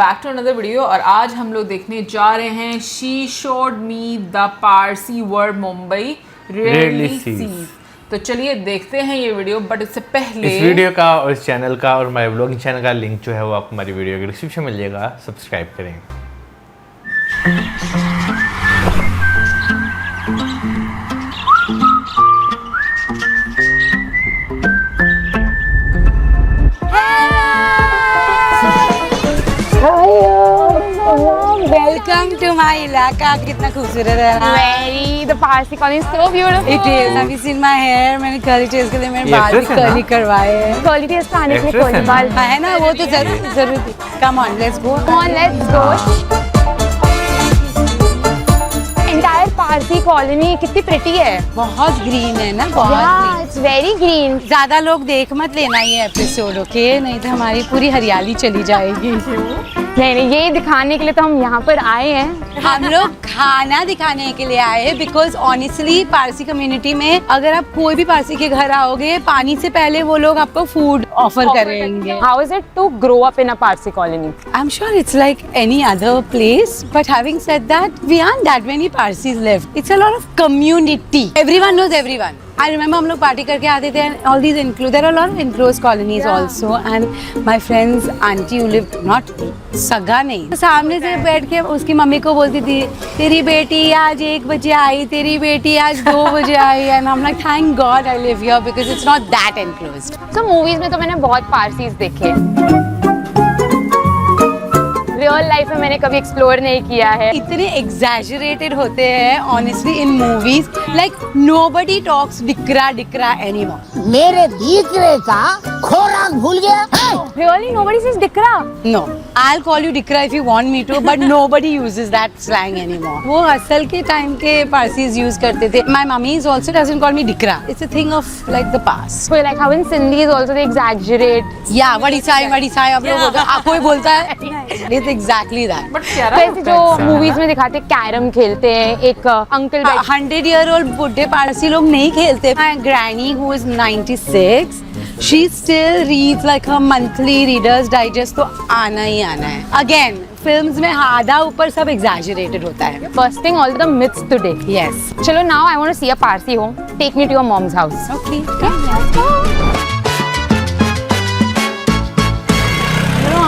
Back to another video और आज हम लोग देखने जा रहे हैं she showed me the Parsi world Mumbai rarely sees. तो चलिए देखते हैं ये वीडियो, बट इससे पहले इस वीडियो का और इस चैनल का और हमारे ब्लॉगिंग चैनल का लिंक जो है वो आपको हमारी वीडियो के डिस्क्रिप्शन में मिल जाएगा। सब्सक्राइब करें। वेलकम टू माय इलाका। कितना खूबसूरत है ना। Very, the Parsi colony is so beautiful. It is. Have you seen my hair? मैंने curly taste के लिए मेरे बाल भी curly करवाए हैं। Curly taste का आने के लिए Actress curly है बाल है ना, वो तो जरूर थी। Come on, let's go. Come on, let's go. Entire Parsi colony कितनी pretty है। बहुत green है ना, बहुत Yeah, green। it's very green. ज्यादा लोग देख मत लेना ये एपिसोड, ओके? नहीं तो हमारी पूरी हरियाली चली जाएगी। नहीं, ये दिखाने के लिए तो हम यहाँ पर आए हैं। हम लोग खाना दिखाने के लिए आए हैं बिकॉज ऑनेस्टली पारसी कम्युनिटी में अगर आप कोई भी पारसी के घर आओगे, पानी से पहले वो लोग आपको फूड ऑफर करेंगे। How is it to grow up in a Parsi colony? I'm sure it's like any other place, but having said that, we aren't that many Parsis left. It's a lot of community. Everyone knows everyone. I remember हम लोग party करके आते थे and all these include, there are a lot of enclosed colonies also, and my friends auntie who lived not सगा नहीं, तो सामने से बैठ के उसकी मम्मी को बोलती थी, तेरी बेटी आज 1 बजे आई, तेरी बेटी आज 2 बजे आई, and I'm like thank God I live here because it's not that enclosed. So movies में तो मैंने बहुत Parsis देखे हैं। रियल लाइफ में मैंने कभी एक्सप्लोर नहीं किया है। इतने एग्जैजरेटेड होते हैं honestly in movies, like nobody talks डिकरा एनीमोर। मेरे दीकरे का खोराक भूल गया है। Really, nobody says dikra. No, I'll call you dikra if you want me to, but nobody uses that slang anymore. वो असल के टाइम के पारसीज यूज करते थे। My mummy also doesn't call me dikra. It's a thing of like the past. So like how in Sindhis also they exaggerate. Yeah, वड़ी साई अब लोग बोलते हैं, कोई बोलता है। It's exactly that. बट प्यारा तो ऐसे जो मूवीज में दिखाते हैं कैरम खेलते हैं, एक अंकल 100-year-old बुढ़े पारसी लोग नहीं खेलते। My granny who is 96, she still reads like her monthly Reader's Digest, तो आना ही आना है। Again, फिल्म्स में आधा ऊपर सब exaggerated होता है। busting all the myths today. Yes. चलो now I want to see a Parsi home. Take me to your mom's house. Okay.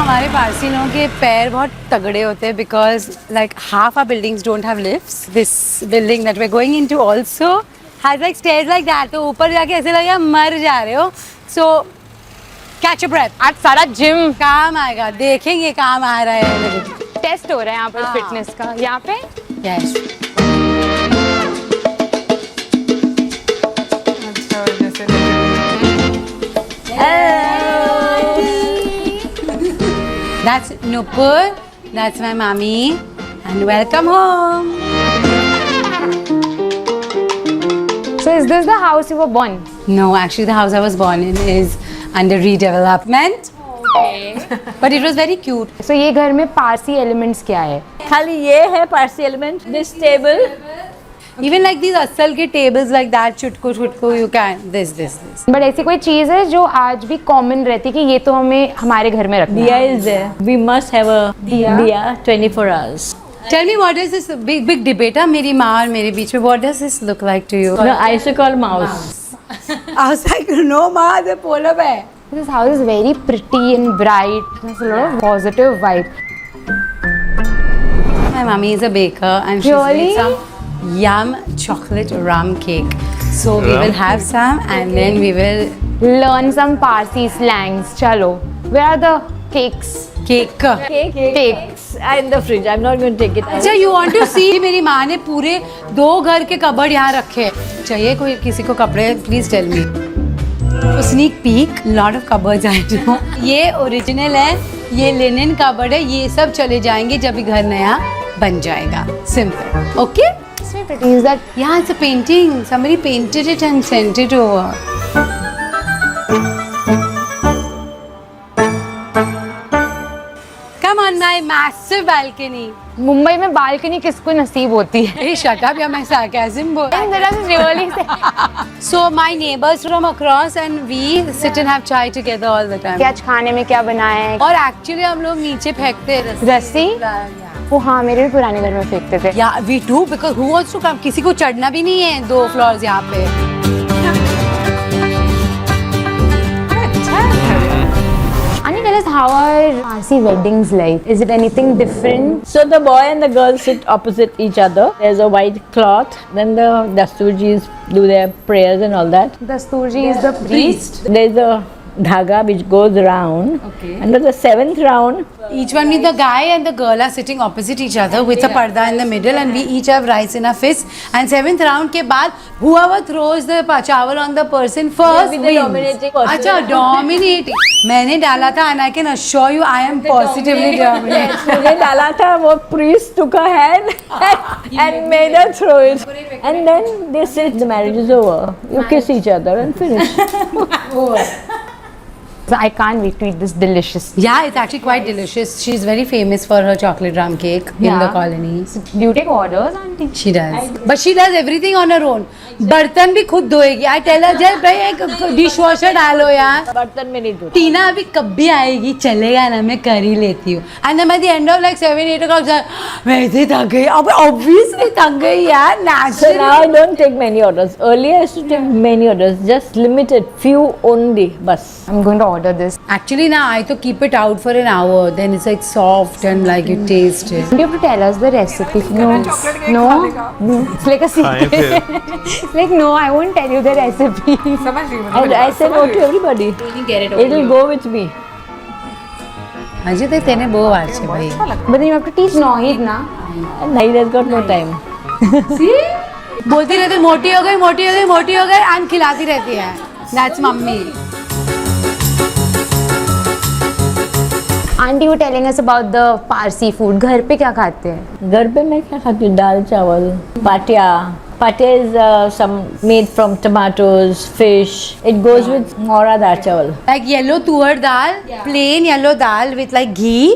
हमारे पारसी लोगों के पैर बहुत तगड़े होते हैं because like half our buildings don't have lifts. This building that we're going into also has like stairs like that. तो ऊपर जाके ऐसे लगेगा मर जा रहे हो. So catch your breath. आज सारा जिम काम आएगा, देखेंगे काम आ रहा है। टेस्ट हो रहा है यहाँ पर फिटनेस का। यहाँ पे Yes. अच्छा जैसे That's Nupur. That's my mommy. And welcome home. so is this the house you were born? No, actually the house I was born in is under redevelopment. Okay. But it was very cute. so ये घर में Parsi elements क्या है? खाली ये है Parsi element. This table, Even like these asal ke tables like that, chutku you can this. But ऐसी कोई चीज है जो आज भी कॉमन रहती है कि ये तो हमें हमारे घर में रखना दिया है? Is there. We must have a diya 24 hours. Tell me, what is this big debate मेरी माँ और मेरे बीच में? What does this look like to you? No, I used to call mouse. I was like, no ma, the polar bear. This house is very pretty and bright. There's a lot of positive vibe. My mommy is a baker and she's Really? made some yum chocolate rum cake. So we will have some and then we will Learn some Parsi slangs. चलो. Where are the cakes? cake. Cakes. In the fridge. I'm not going to take it out. अच्छा, you want to see? मेरी माँ ने पूरे 2 घर के cupboard यहाँ रखे हैं। चाहिए कोई किसी को कपड़े? Please tell me. Sneak peek. Lot of cupboards I know. ये ओरिजिनल है, ये लिनन कबर्ड है, ये सब चले जाएंगे जब ये घर नया बन जाएगा। Simple. Okay? It's pretty. Is that Yeah, it's a painting. Somebody painted it and sent it over. Come on, my massive balcony. Mumbai में बालकनी किसको नसीब होती है? Hey, shut up, you're my sarcasm boy. And there are really So my neighbors from across and we sit and have chai together all the time. कि आज खाने में क्या बनाया है? और actually हम लोग नीचे फेंकते हैं रस्सी? वो हाँ, मेरे भी पुराने घर में फेंकते थे। Yeah, we do because who wants to come? किसी को चढ़ना भी नहीं है 2 floors यहाँ पे। Ani, tell us how are Parsi weddings like? Is it anything different? So the boy and the girl sit opposite each other. There's a white cloth. Then the Dasturjis do their prayers and all that. Dasturji is the priest. There's a dhaga which goes around. Okay. And at the 7th round, Each one with the guy and the girl are sitting opposite each other with a parda in the middle and we each have rice in our fist. And 7th round के बाद whoever throws the chawal on the person first Will be the wins. dominating person. अच्छा, dominating. मैंने डाला था and I can assure you I am positively dominating. मुझे डाला था, वो priest took her hand and made her throw it. And then they said the marriage is over. You kiss each other and finish. So I can't wait to eat this delicious. Yeah, it's actually quite delicious. She's very famous for her chocolate ram cake in Yeah. the colony. Do you take orders, auntie? She does. But she does everything on her own. बर्तन भी खुद धोएगी. I tell her, जय भाई एक dishwasher डालो यार. बर्तन में नहीं धोती. टीना अभी कभी आएगी, चलेगा ना, मैं कर ही लेती हूँ. And then by the end of like 7-8 o'clock, मैं इतनी थक गई. अब obviously थक गई यार. So Naturally. now I don't take many orders. Earlier I used to take many orders, just limited, few only, bus. I'm going to order this. Actually now I to keep it out for an hour. Then it's like soft and like you taste it. Do you have to tell us the recipe? No. No. It's like a secret. It's like no, I won't tell you the recipe. I say no to everybody. It'll go with me. Ajay तो तेने बहुत बार से भाई. But then you have to teach Nohid na. And Naid has got no time. बोलती रहती मोटी हो गई, मोटी हो गई, मोटी हो गई, and खिलाती रहती है. That's mummy. Auntie, you were telling us about the Parsi food. घर पे क्या खाते हैं? घर पे मैं क्या खाती हूँ? दाल चावल, पाटिया. Patia is some made from tomatoes, fish. It goes with mora dal chawal. Like yellow tuar dal, plain yellow dal with like ghee,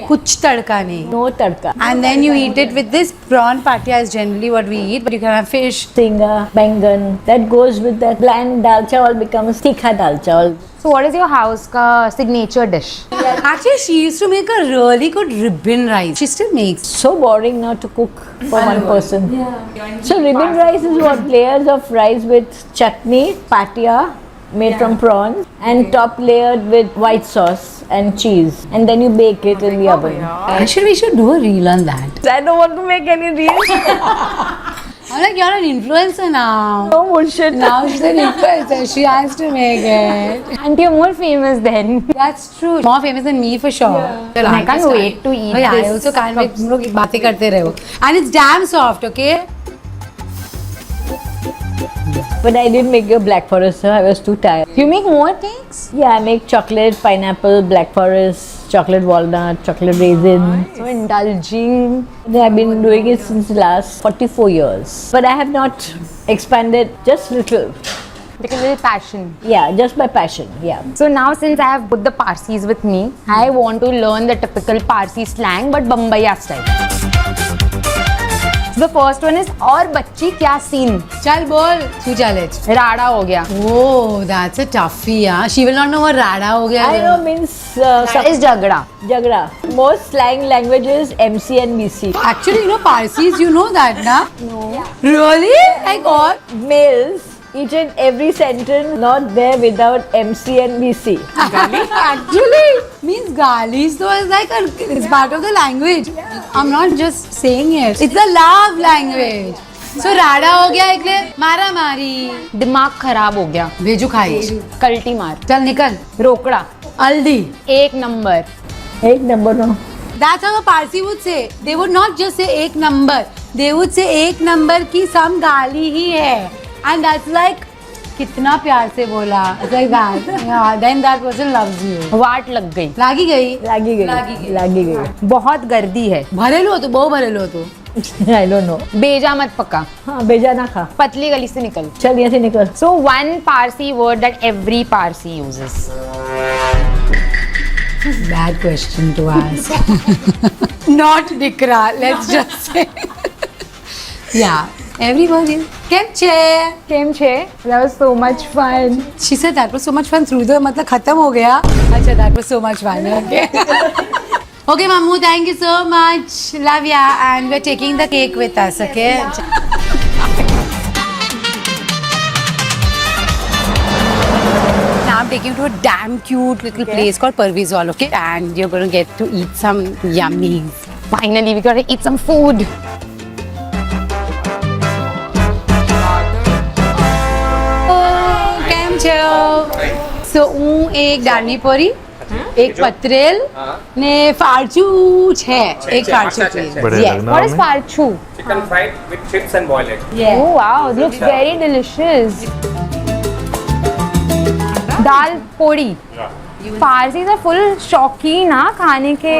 कुछ तड़का नहीं. No tadka. And then you eat it with this prawn patia is generally what we eat, but you can have fish. Singa, bangan. That goes with that. Bland dal chawal becomes tikha dal chawal. So what is your house ka signature dish? Actually, she used to make a really good ribbon rice. She still makes. So boring now to cook for one person. So ribbon rice is what? Layers of rice with chutney, patia made from prawns, and top layered with white sauce and cheese, and then you bake it in the oven. Actually, we should do a reel on that. I don't want to make any reels. I'm like, you're an influencer now. No bullshit. Now she's an influencer. She has to make it. Auntie, you're more famous then. That's true. More famous than me for sure. I can't wait to eat I this. also can't wait. हम लोग बातें करते रहो. And it's damn soft, okay? But I didn't make your black forest, sir. I was too tired. You make more cakes? Yeah, I make chocolate, pineapple, black forest, chocolate walnut, chocolate raisin. So indulging. I've been doing it since the last 44 years. But I have not expanded just little. Because of passion. Yeah, just by passion. Yeah. So now since I have put the Parsis with me, I want to learn the typical Parsi slang but Bombaya style. So the first one is और बच्ची क्या scene? चल बोल. तू challenge. राड़ा हो गया. Oh, that's a toughie, yeah. She will not know what rada हो गया. I know means That is झगड़ा. Jagra. Most slang languages MC and BC. Actually, you know Parsis, you know that, na? No. Really? Like what? Males, each and every sentence not there without MC and BC. Actually, means galis though is like it's part of the language. I'm not just saying it. It's a love language. So राडा हो गया एक ले मारा मारी. दिमाग खराब हो गया. भेजू खाई. कल्टी मार. चल निकल. रोकड़ा. हल्दी. एक number. Ek number no. That's how a Parsi would say. They would not just say एक नंबर. They would say एक नंबर की some गाली ही है. And that's like कितना प्यार से बोला. It's like that. Yeah, then that person loves you. वाट लग गई. लागी गई. Lagi gayi. बहुत गर्दी है. भरेलो हो तो बहुत भरेलो हो तो. I don't know. बेजा मत पका. हाँ बेजा ना खा. पतली गली से निकल. चल यहाँ से निकल. So one Parsi word that every Parsi uses. Bad question to ask. Not Dikra, let's just say. Yeah, everybody. Kemche. Kemche. That was so much fun. She said that was so much fun through the मतलब खत्म हो गया. अच्छा, that was so much fun. Okay. Okay, Mamu, thank you so much. Love ya, and we're taking the cake with us. Okay. Now I'm taking you to a damn cute little place called Parviz Hall, okay? And you're going to get to eat some yummies. Finally, we gotta eat some food. કેમ છો? So હું એક દાળની પૂરી, એક પતરેલ ને ફાળચું છે. એક ફાળચું please. बड़े Yes. लगना What is हमें। parchu? Chicken fried with chips and boil it. Yeah. Oh wow, it looks very delicious. दाल पोड़ी. पारसी से फुल शौकीन ना खाने के.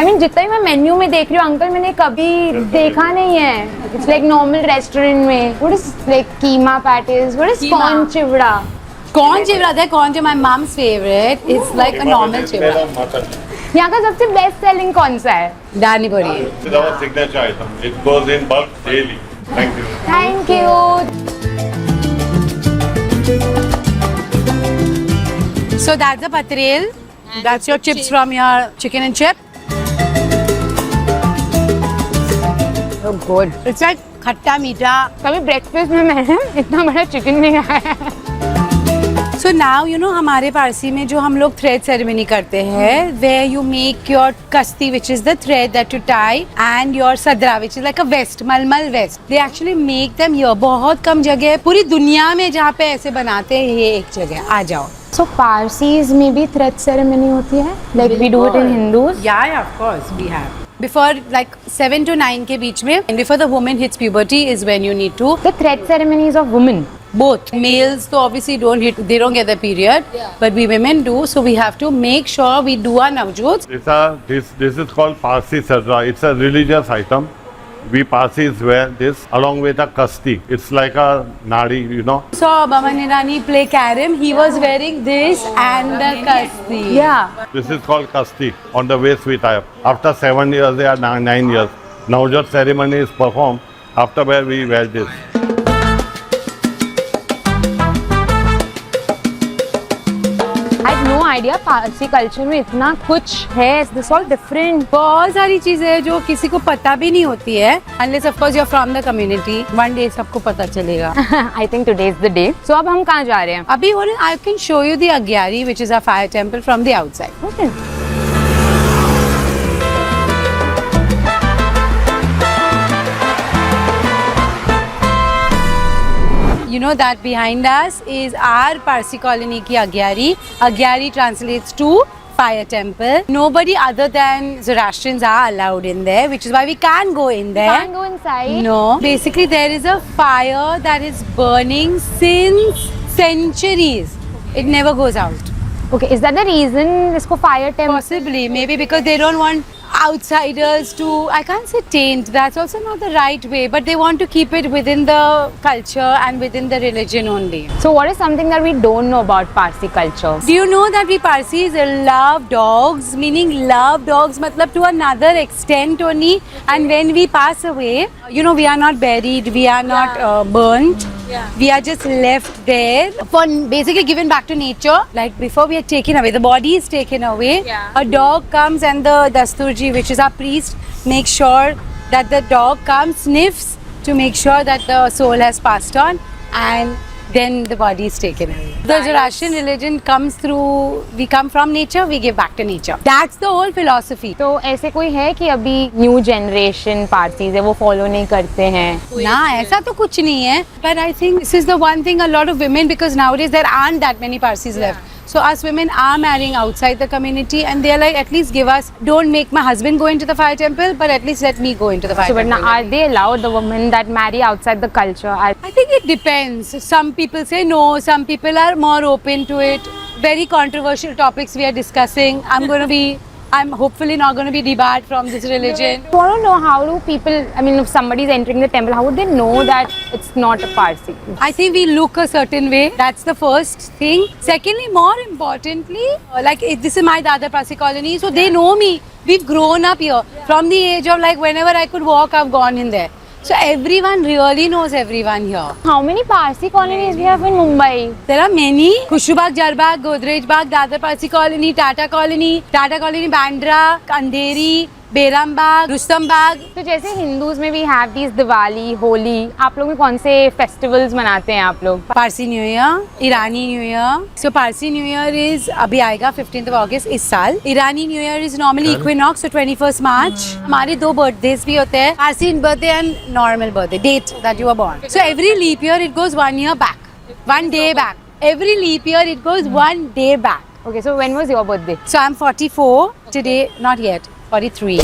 I mean, जितना भी मैं मेन्यू में देख रही हूँ अंकल, मैंने कभी देखा नहीं है. It's like normal restaurant में. What is like keema patties? What is Keema. corn chivra? कौन चिवड़ा था? कौन जो my mom's favorite? It's like a normal चिवड़ा. यहाँ का सबसे बेस्ट सेलिंग कौन सा है? दाळनी पूरी. This is our signature item. It goes in bulk daily. Thank you. Thank you. So that's the patrel. That's your chips from your chicken and chip. So good. It's like खट्टा मीठा. कभी breakfast में मैंने इतना बड़ा chicken नहीं खाया है. So now you know हमारे पारसी में जो हम लोग thread ceremony करते हैं, where you make your kasti, which is the thread that you tie, and your sadra, which is like a vest, malmal vest. They actually make them here. बहुत कम जगह है पूरी दुनिया में जहाँ पे ऐसे बनाते हैं. ये एक जगह. आ जाओ. So Parsis में भी thread ceremony होती है? Like we do it in Hindus? Yeah, of course we have. Before like 7 to 9 के बीच में, and before the woman hits puberty is when you need to. The thread ceremony is of women. Both males तो obviously they don't get the period, but we women do, so we have to make sure we do our navjot. This is called Parsi Sadra. It's a religious item. We Parsis wear this along with a kasti. It's like a nadi, you know. So Baman Irani play carom. He was wearing this and the kasti. Yeah. This is called kasti. On the waist we tie up. After 7 years, they are 9 years. Navjot ceremony is performed. After where we wear this. I had no idea Parsi culture में इतना कुछ है. This all different. बहुत सारी चीजें हैं जो किसी को पता भी नहीं होती है. Unless of course you're from the community. One day सबको पता चलेगा. I think today is the day. So अब हम कहाँ जा रहे हैं? अभी I can show you the Agyari, which is our fire temple, from the outside. Okay. You know that behind us is our Parsi colony ki Agyari. Agyari translates to fire temple. Nobody other than Zoroastrians are allowed in there, which is why we can't go in there. Can't go inside. No. Basically, there is a fire that is burning since centuries. It never goes out. Okay, is that the reason इसको fire temple? Possibly, maybe because they don't want outsiders to, I can't say taint, that's also not the right way, but they want to keep it within the culture and within the religion only. So what is something that we don't know about Parsi culture? Do you know that we Parsis love dogs? Meaning love dogs matlab to another extent only. And when we pass away, you know, we are not buried, we are not burnt. We are just left there for basically given back to nature. Like before we are taken away, the body is taken away. A dog comes and the Dasturji, which is our priest, makes sure that the dog comes, sniffs to make sure that the soul has passed on, and then the body is taken away. The Zoroastrian religion comes through, we come from nature, we give back to nature. That's the whole philosophy. तो ऐसे कोई है कि अभी new generation Parsis है वो follow नहीं करते हैं? ना ऐसा तो कुछ नहीं है. But I think this is the one thing a lot of women, because nowadays there aren't that many Parsis left. So us women are marrying outside the community, and they're like, at least give us, don't make my husband go into the fire temple, but at least let me go into the fire So but temple. now are they allowed, the women that marry outside the culture? I think it depends. Some people say no, some people are more open to it. Very controversial topics we are discussing. I'm going to be I'm hopefully not going to be debarred from this religion. I want to know, how do people, I mean, if somebody is entering the temple, how would they know that it's not a Parsi? I think we look a certain way. That's the first thing. Secondly, more importantly, this is my Dadar Parsi colony, so they know me. We've grown up here. From the age of like whenever I could walk, I've gone in there. So everyone really knows everyone here. How many Parsi colonies we have in Mumbai? There are many. Kushubagh, Jarbagh, Godrej Bagh, Dadar Parsi colony, Tata colony, Bandra, Andheri, Beram Bagh, Rustam Bagh. तो जैसे Hindus में भी have these Diwali, Holi, आप लोग में कौन से festivals मनाते हैं आप लोग? Parsi New Year, Irani New Year. So Parsi New Year is अभी आएगा 15th of August इस साल. Irani New Year is normally equinox, so 21st March. हमारे 2 birthdays भी होते हैं. Parsi birthday and normal birthday, date that you were born. So every leap year it goes 1 year back, 1 day back. Every leap year it goes 1 day back. Okay, so when was your birthday? So I'm 44 today, not yet. 43.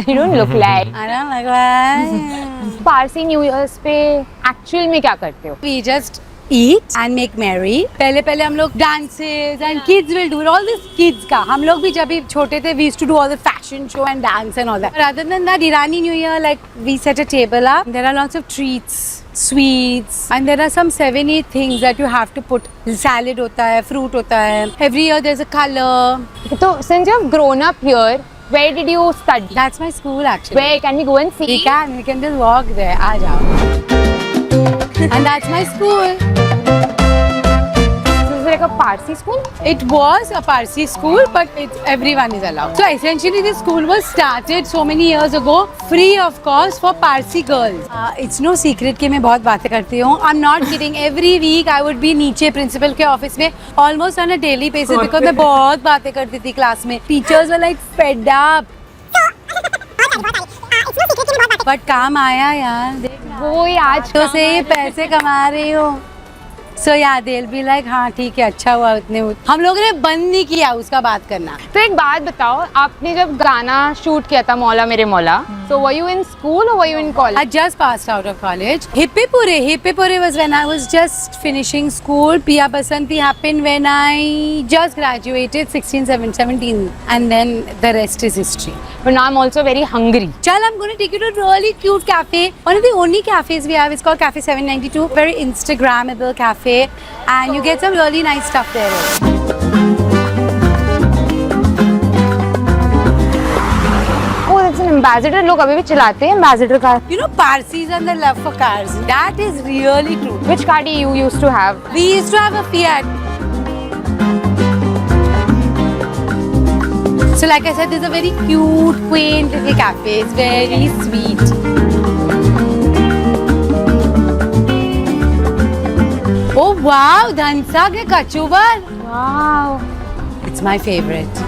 You don't look like. I don't like that. Parsi New Year's पे actual में क्या करते हो? We just eat and make merry. पहले हम लोग dances and kids will do all this kids का. हम लोग भी जब भी छोटे थे, we used to do all the fashion show and dance and all that. But other than that, Irani New Year, like we set a table up. There are lots of treats, sweets, and there are some 7-8 things that you have to put. Salad होता है, fruit होता है. Every year there's a color. तो since you have grown up here, where did you study? That's my school actually. Where can we go and see? We can just walk there. आ जाओ. And that's my school. So is it like a Parsi school? It was a Parsi school, but everyone is allowed. So essentially, this school was started so many years ago, free of cost for Parsi girls. It's no secret कि मैं बहुत बातें करती हूँ. I'm not kidding. Every week I would be नीचे principal के office में almost on a daily basis because मैं बहुत बातें करती थी class में. Teachers were like fed up. But काम आया यार. वो ही आज तो से ही पैसे कमा रही हो. So yeah, they'll be like, हाँ ठीक है, अच्छा हुआ इतने. हम लोगों ने बंद नहीं किया उसका बात करना. तो एक बात बताओ, आपने जब गाना शूट किया था मौला मेरे मौला, so were you in school or were you in college? I just passed out of college. Hippie Pure was when I was just finishing school. Piya Basanti happened when I just graduated 17, and then the rest is history. But now I'm also very hungry. Chal, I'm going to take you to a really cute cafe. One of the only cafes we have is called Cafe 792. Very Instagrammable cafe, and you get some really nice stuff there. Oh, that's an Ambassador. लोग अभी भी चलाते हैं Ambassador car. You know, Parsis and the love for cars. That is really true. Which car do you used to have? We used to have a Fiat. So like I said, there's a very cute, quaint little cafe. It's very sweet. Oh wow, Dhansa ke kachubar. Wow. It's my favorite.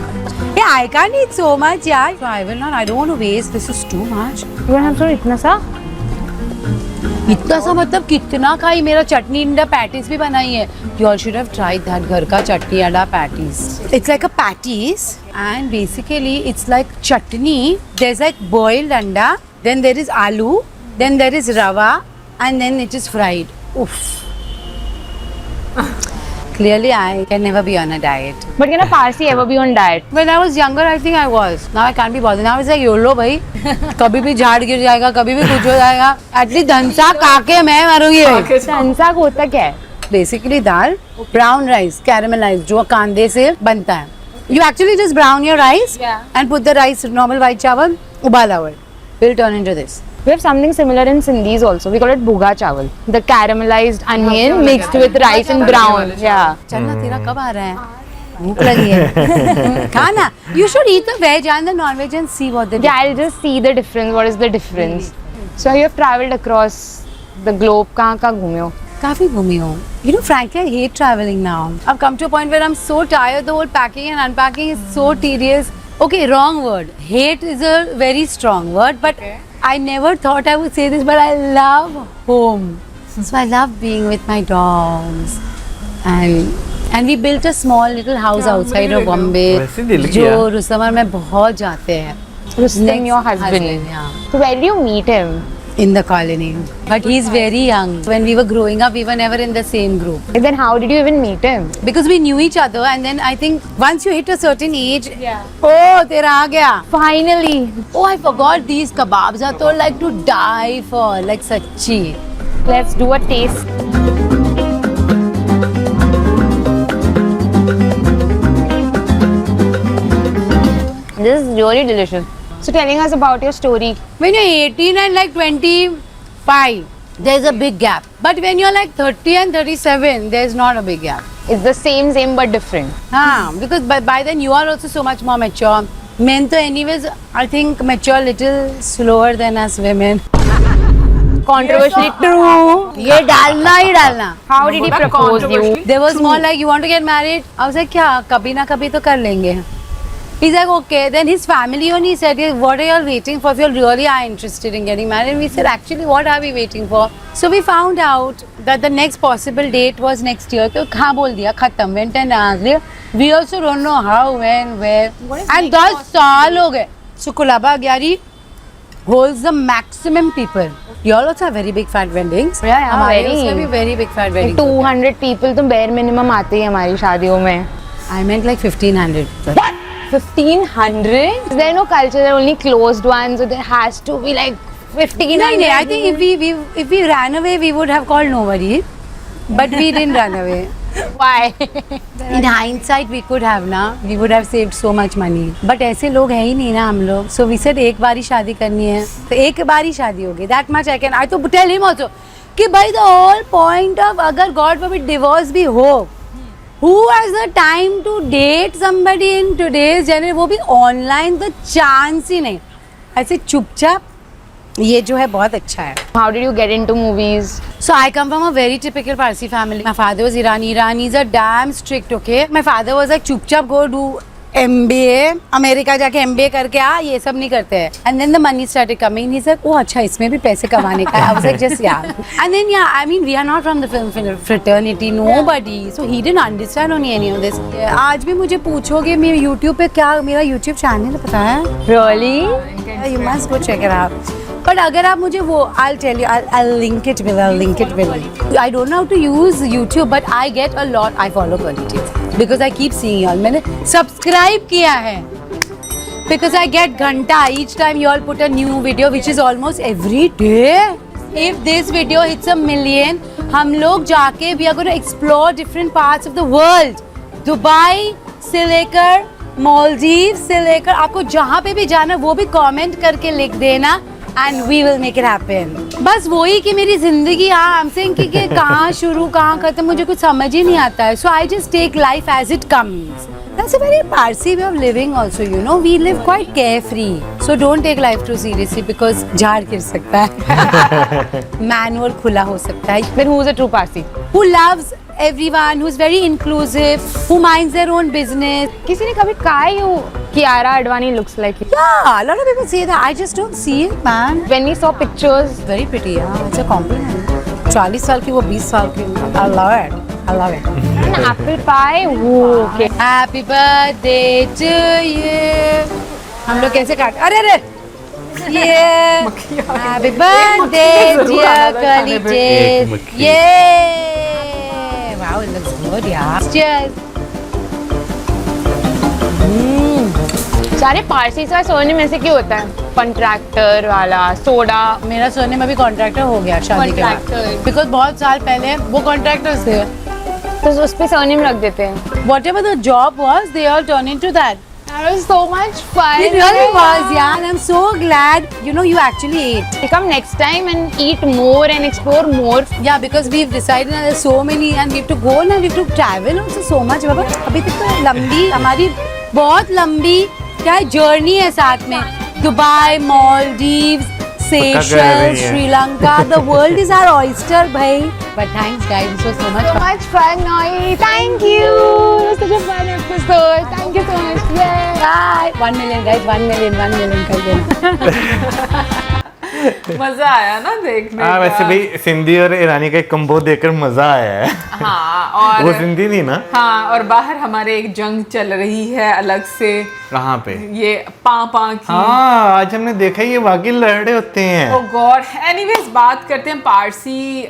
Yeah, I can't eat so much, yeah. So I will not. I don't want to waste. This is too much. You want to have some इतना सा? इतना सा मतलब कितना खाई. मेरा चटनी अंडा patties भी बनाई है. You all should have tried that घर का चटनी अंडा patties. It's like a patties and basically it's like chutney. There's like boiled anda, then there is aloo, then there is rava, and then it is fried. Oof. Clearly, I can never be on a diet. But can a Parsi ever be on diet? When I was younger, I think I was. Now I can't be bothered. Now it's like YOLO भाई. कभी भी झाड़ गिर जाएगा, कभी भी कुछ हो जाएगा. Atleast धनसा खा के मैं मरूंगी. धनसा होता क्या है? Basically दाल, brown rice, caramelized, जो कांदे से बनता है. You actually just brown your rice and put the rice, normal white chawal, ubala it. Will turn into this. We have something similar in Sindhis also. We call it bhuga chawal. The caramelized onion mixed with rice and brown. Yeah. चलना तेरा कब आ रहा है? भूख लगी है. खाना. You should eat the veg and the non-veg and see what they do. Yeah, I'll just see the difference. What is the difference? So you have traveled across the globe. कहाँ घूमे हो? काफी घूमी हूँ. You know, frankly, I hate traveling now. I've come to a point where I'm so tired. The whole packing and unpacking is so tedious. Okay, wrong word. Hate is a very strong word, but I never thought I would say this, but I love home. So I love being with my dogs, and we built a small little house outside of Bombay. जो रुस्तम और मैं बहुत जाते हैं. Rustam, your husband. Yeah. So where did you meet him? in the colony. But he's very young. When we were growing up, we were never in the same group. Then how did you even meet him? Because we knew each other, and then I think once you hit a certain age, oh, tera aa gaya. Finally. Oh, I forgot these kebabs are so like to die for, like sachi. Let's do a taste. This is really delicious. So telling us about your story. When you're 18 and like 25, there's a big gap. But when you're like 30 and 37, there's not a big gap. It's the same but different. Because by then you are also so much more mature. Men to anyways, I think mature little slower than us women. Controversially true. ये डालना ही डालना. How did he propose you? There was more like, you want to get married? I was like, क्या कभी ना कभी तो कर लेंगे. He's like, okay. Then his family only said, what are you all waiting for if you really are interested in getting married? And we said, actually, what are we waiting for? So we found out that the next possible date was next year. So हाँ बोल दिया, खत्म. Went and asked. We also don't know how, when, where. And 10 साल हो गए. So Kulaba Agyari holds the maximum people. You all also have very big fat weddings. Yeah, हमारे very. उसमें भी very big fat weddings. 200 people तो bare minimum आते हैं हमारी शादियों में. I meant like 1500. 1500? Is there no culture? There are only closed ones, so there has to be like 1500. No, I think if we ran away, we would have called nobody. But we didn't run away. Why? In hindsight, we could have ना. We would have saved so much money. But ऐसे लोग हैं ही नहीं ना हम लोग. So we said एक बार ही शादी करनी है. तो एक बार ही शादी होगी. That much I can. I तो tell him also कि भाई the whole point of अगर God forbid divorce भी हो, who has the time to date somebody in today's generation? वो भी online तो chance ही नहीं. ऐसे चुपचाप ये जो है बहुत अच्छा है. How did you get into movies? So I come from a very typical Parsi family. My father was Irani. Iranis are damn strict, okay? My father was like, चुपचाप go do MBA. अमेरिका जाके MBA करके आ, ये सब नहीं करते हैं. And then the money started coming. He's like, oh अच्छा इसमें भी पैसे कमाने का. I was like, just yeah. And then yeah, I mean we are not from the film fraternity, nobody. So he didn't understand on any of this. आज भी मुझे पूछोगे मैं YouTube पे क्या मेरा YouTube channel पता है? Really? You must go check it out. But अगर आप मुझे वो, I'll tell you, I'll link it below. I don't know how to use YouTube, but I get a lot. I follow politics because I keep seeing y'all. मैंने subscribe किया है because I get घंटा each time you all put a new video, which is almost every day. If this video hits 1 million, हम लोग जाके we are going to explore different parts of the world. Dubai से लेकर मालदीव से लेकर आपको जहाँ पे भी जाना वो भी कमेंट करके लिख देना. And we will make it happen. बस वही कि मेरी जिंदगी I'm saying कि कहाँ शुरू कहाँ खत्म मुझे कुछ समझ ही नहीं आता है. So I just take life as it comes. That's a very Parsi way of living also, you know. We live quite carefree. So don't take life too seriously because झाड़ गिर सकता है. Manual खुला हो सकता है. Then who's a true Parsi? Who loves everyone, who's very inclusive, who minds their own business. किसी ने कभी कहा है you Kiara Advani looks like you? Yeah, a lot of people say that. I just don't see it, man. When we saw pictures, Very pretty, yeah. It's a compliment. 40 साल की वो 20 साल की. I love it. I love it. an apple pie. Ooh, okay. Happy birthday to you. हम लोग कैसे काट? अरे Yeah. Happy birthday, dear colleagues. Yeah. Wow, it looks good, yeah. Cheers. सारे पारसी का सोने में से क्यों होता है? कॉन्ट्रैक्टर वाला सोडा. मेरा सोने में भी कॉन्ट्रैक्टर हो गया शादी के बाद. Contractor. बिकॉज बहुत साल पहले वो कॉन्ट्रैक्टर्स थे. तो उस पे सरनेम रख देते हैं. Whatever the job was, they all turned into that. That was so much fun. It really was, yeah. And I'm so glad, you actually ate. We come next time and eat more and explore more. Yeah, because we've decided that there's so many and we have to go and we have to travel also so much. बाबा अभी तक तो लंबी हमारी बहुत लंबी क्या journey है साथ में. Dubai, Maldives, Seychelles, Sri Lanka. The world is our oyster, bhai. But thanks, guys. This was so much So fun. much fun, Noi. Thank you. It was such a fun episode. Thank you so much. Yay. Bye. 1 million, guys. 1 million कर देना. मजा आया ना देखने हाँ का। वैसे भी सिंधी और ईरानी का एक कंबो देखकर मजा आया है। हाँ और वो सिंधी थी ना? हाँ, और बाहर हमारे एक जंग चल रही है अलग से, कहाँ पे? ये पा की। हाँ आज हमने देखा ये वाकई लड़े होते हैं। ओ गॉड, एनीवेज बात करते हैं पारसी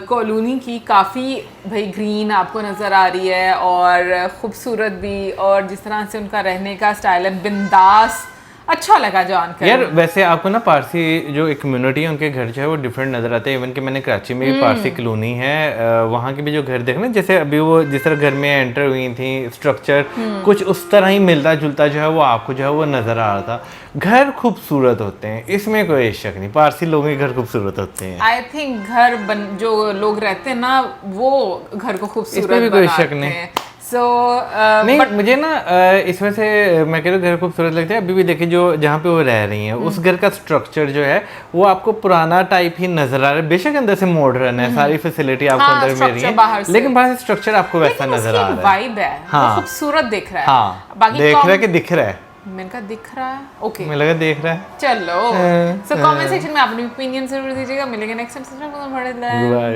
कॉलोनी की। काफ़ी भाई ग्रीन आपको नज़र आ रही है और खूबसूरत भी, और जिस तरह से उनका रहने का स्टाइल है, बिंदास, अच्छा लगा जानकर। यार वैसे आपको ना पारसी जो एक कम्युनिटी है उनके घर जो है वो डिफरेंट नज़र आते हैं। इवन कि मैंने कराची में भी पारसी कॉलोनी है, वहाँ के भी जो घर देखना, जैसे अभी वो जिस तरह घर में एंटर हुई थी, स्ट्रक्चर कुछ उस तरह ही मिलता जुलता जो है वो आपको जो है वो नज़र आ रहा था। घर खूबसूरत होते हैं, इसमें कोई शक नहीं, पारसी लोगों के घर खूबसूरत होते हैं। आई थिंक घर जो लोग रहते हैं ना वो घर को खूबसूरत इसमें भी कोई शक बनाते नहीं। हैं। सो नहीं मुझे ना इस वजह से मैं कह रहा हूँ घर खूबसूरत लगता है। अभी भी देखिए जो जहाँ पे वो रह रही हैं उस घर का स्ट्रक्चर जो है वो आपको पुराना टाइप ही नजर आ रहा है। बेशक अंदर से मॉडर्न है, सारी फैसिलिटी आपको हाँ, अंदर मिल रही structure बाहर है, से। लेकिन बाहर से स्ट्रक्चर आपको वैसा नजर आ रहा है। वाइब है, हाँ। वो खूबसूरत दिख रहा है। हाँ बाकी देख रहा है कि दिख रहा है, मैंने कहा दिख रहा है, ओके मुझे लगा देख रहा है। चलो। सो कमेंट सेक्शन में अपनी ओपिनियन जरूर दीजिएगा। मिलेंगे नेक्स्ट टाइम। Bye.